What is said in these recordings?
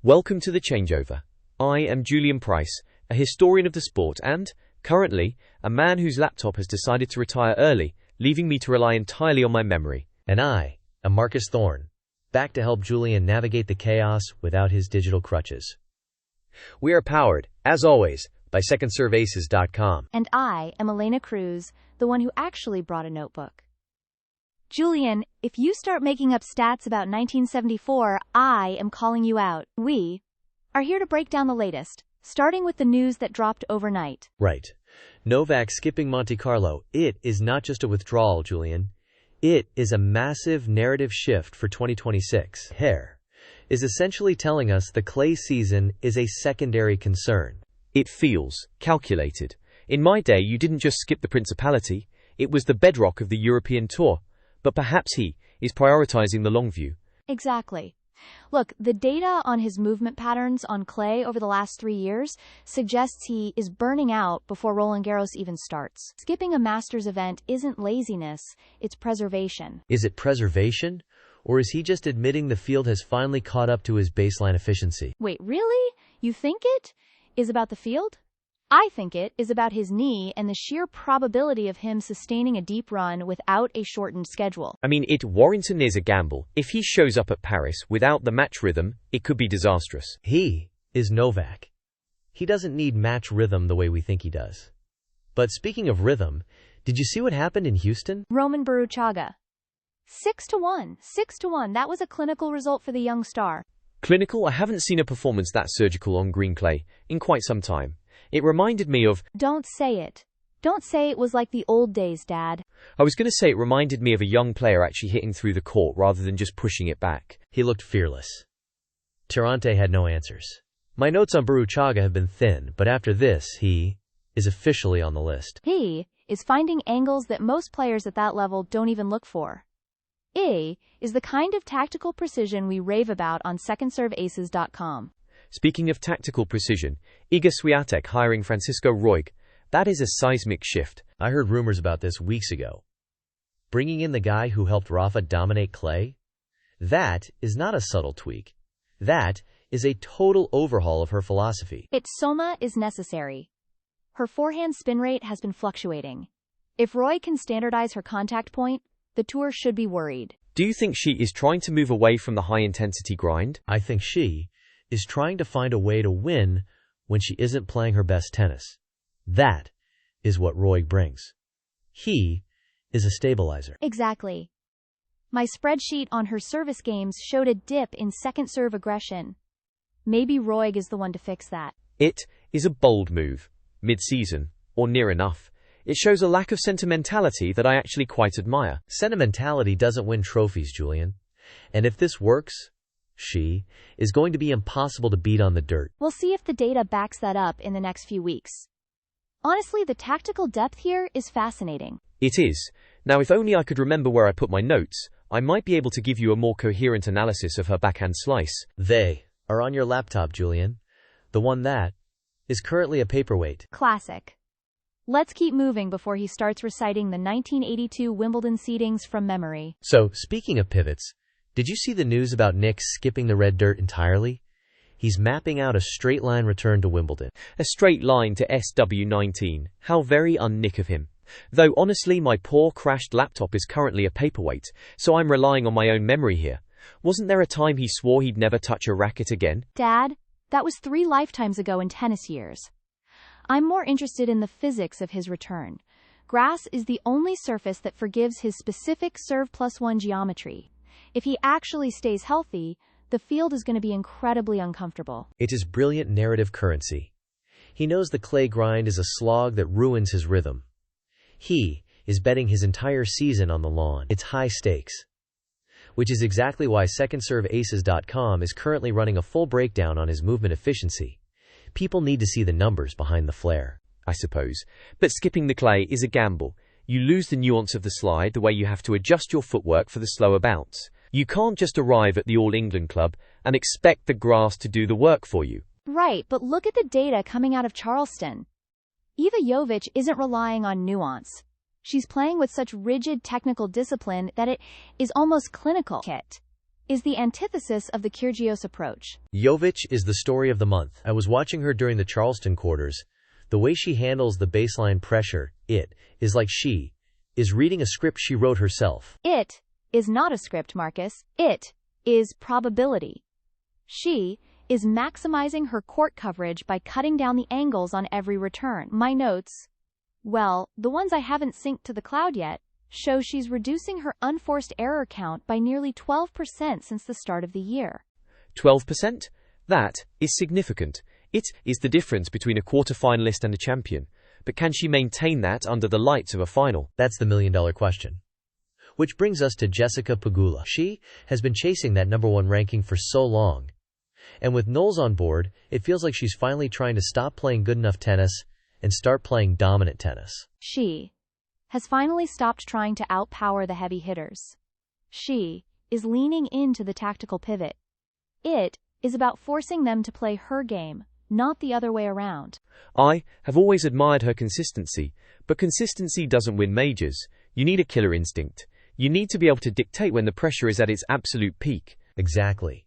Welcome to the changeover. I am Julian Price, a historian of the sport and, currently, a man whose laptop has decided to retire early, leaving me to rely entirely on my memory. And I am Marcus Thorne, back to help Julian navigate the chaos without his digital crutches. We are powered, as always, by secondserveaces.com. And I am Elena Cruz, the one who actually brought a notebook. Julian, if you start making up stats about 1974, I am calling you out. We are here to break down the latest, starting with the news that dropped overnight. Right. Novak skipping Monte-Carlo. It is not just a withdrawal, Julian. It is a massive narrative shift for 2026. Hair is essentially telling us the clay season is a secondary concern. It feels calculated. In my day, you didn't just skip the Principality, it was the bedrock of the European Tour. But perhaps he is prioritizing the long view. Exactly. Look, the data on his movement patterns on clay over the last 3 years suggests he is burning out before Roland Garros even starts. Skipping a Masters event isn't laziness, it's preservation. Is it preservation? Or is he just admitting the field has finally caught up to his baseline efficiency? Wait, really? You think it is about the field? I think it is about his knee and the sheer probability of him sustaining a deep run without a shortened schedule. I mean, Warrington is a gamble. If he shows up at Paris without the match rhythm, it could be disastrous. He is Novak. He doesn't need match rhythm the way we think he does. But speaking of rhythm, did you see what happened in Houston? Roman Baruchaga. 6-1. 6-1. That was a clinical result for the young star. Clinical? I haven't seen a performance that surgical on green clay in quite some time. It reminded me of... Don't say it. Don't say it was like the old days, Dad. I was going to say it reminded me of a young player actually hitting through the court rather than just pushing it back. He looked fearless. Tirante had no answers. My notes on Baruchaga have been thin, but after this, he is officially on the list. He is finding angles that most players at that level don't even look for. He is the kind of tactical precision we rave about on secondserveaces.com. Speaking of tactical precision, Iga Swiatek hiring Francisco Roig, that is a seismic shift. I heard rumors about this weeks ago. Bringing in the guy who helped Rafa dominate clay? That is not a subtle tweak. That is a total overhaul of her philosophy. Soma is necessary. Her forehand spin rate has been fluctuating. If Roig can standardize her contact point, the tour should be worried. Do you think she is trying to move away from the high-intensity grind? I think she is trying to find a way to win when she isn't playing her best tennis. That is what Roig brings. He is a stabilizer. Exactly. My spreadsheet on her service games showed a dip in second serve aggression. Maybe Roig is the one to fix that. It is a bold move, mid-season, or near enough. It shows a lack of sentimentality that I actually quite admire. Sentimentality doesn't win trophies, Julian. And if this works, she is going to be impossible to beat on the dirt. We'll see if the data backs that up in the next few weeks. Honestly, the tactical depth here is fascinating. It is. Now, if only I could remember where I put my notes, I might be able to give you a more coherent analysis of her backhand slice. They are on your laptop, Julian. The one that is currently a paperweight. Classic. Let's keep moving before he starts reciting the 1982 Wimbledon seedings from memory. So, speaking of pivots, did you see the news about Nick skipping the red dirt entirely? He's mapping out a straight line return to Wimbledon. A straight line to SW19. How very un-Nick of him. Though honestly, my poor crashed laptop is currently a paperweight, so I'm relying on my own memory here. Wasn't there a time he swore he'd never touch a racket again? Dad, that was 3 lifetimes ago in tennis years. I'm more interested in the physics of his return. Grass is the only surface that forgives his specific serve +1 geometry. If he actually stays healthy, the field is going to be incredibly uncomfortable. It is brilliant narrative currency. He knows the clay grind is a slog that ruins his rhythm. He is betting his entire season on the lawn. It's high stakes. Which is exactly why secondserveaces.com is currently running a full breakdown on his movement efficiency. People need to see the numbers behind the flair, I suppose. But skipping the clay is a gamble. You lose the nuance of the slide, the way you have to adjust your footwork for the slower bounce. You can't just arrive at the All England club and expect the grass to do the work for you. Right, but look at the data coming out of Charleston. Iva Jovic isn't relying on nuance. She's playing with such rigid technical discipline that it is almost clinical. is the antithesis of the Kyrgios approach. Jovic is the story of the month. I was watching her during the Charleston quarters. The way she handles the baseline pressure, it is like she is reading a script she wrote herself. It is not a script, Marcus. It is probability. She is maximizing her court coverage by cutting down the angles on every return. My notes, well, the ones I haven't synced to the cloud yet, show she's reducing her unforced error count by nearly 12% since the start of the year. 12%? That is significant. It is the difference between a quarter-finalist and a champion. But can she maintain that under the lights of a final? That's the million-dollar question. Which brings us to Jessica Pegula. She has been chasing that #1 ranking for so long. And with Knowles on board, it feels like she's finally trying to stop playing good enough tennis and start playing dominant tennis. She has finally stopped trying to outpower the heavy hitters. She is leaning into the tactical pivot. It is about forcing them to play her game, not the other way around. I have always admired her consistency, but consistency doesn't win majors. You need a killer instinct. You need to be able to dictate when the pressure is at its absolute peak. Exactly.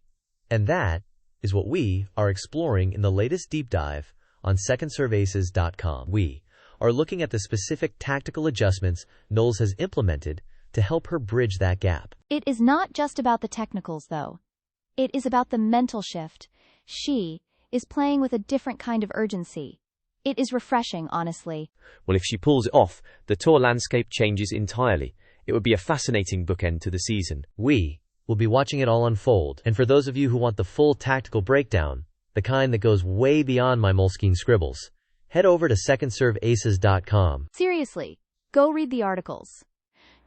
And that is what we are exploring in the latest deep dive on secondserveaces.com. We are looking at the specific tactical adjustments Knowles has implemented to help her bridge that gap. It is not just about the technicals, though. It is about the mental shift. She is playing with a different kind of urgency. It is refreshing, honestly. Well, if she pulls it off, the tour landscape changes entirely. It would be a fascinating bookend to the season. We will be watching it all unfold. And for those of you who want the full tactical breakdown, the kind that goes way beyond my Moleskine scribbles, head over to secondserveaces.com. Seriously, go read the articles.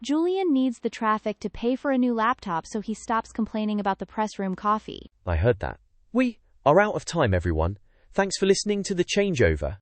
Julian needs the traffic to pay for a new laptop so he stops complaining about the press room coffee. I heard that. We are out of time, everyone. Thanks for listening to The Changeover.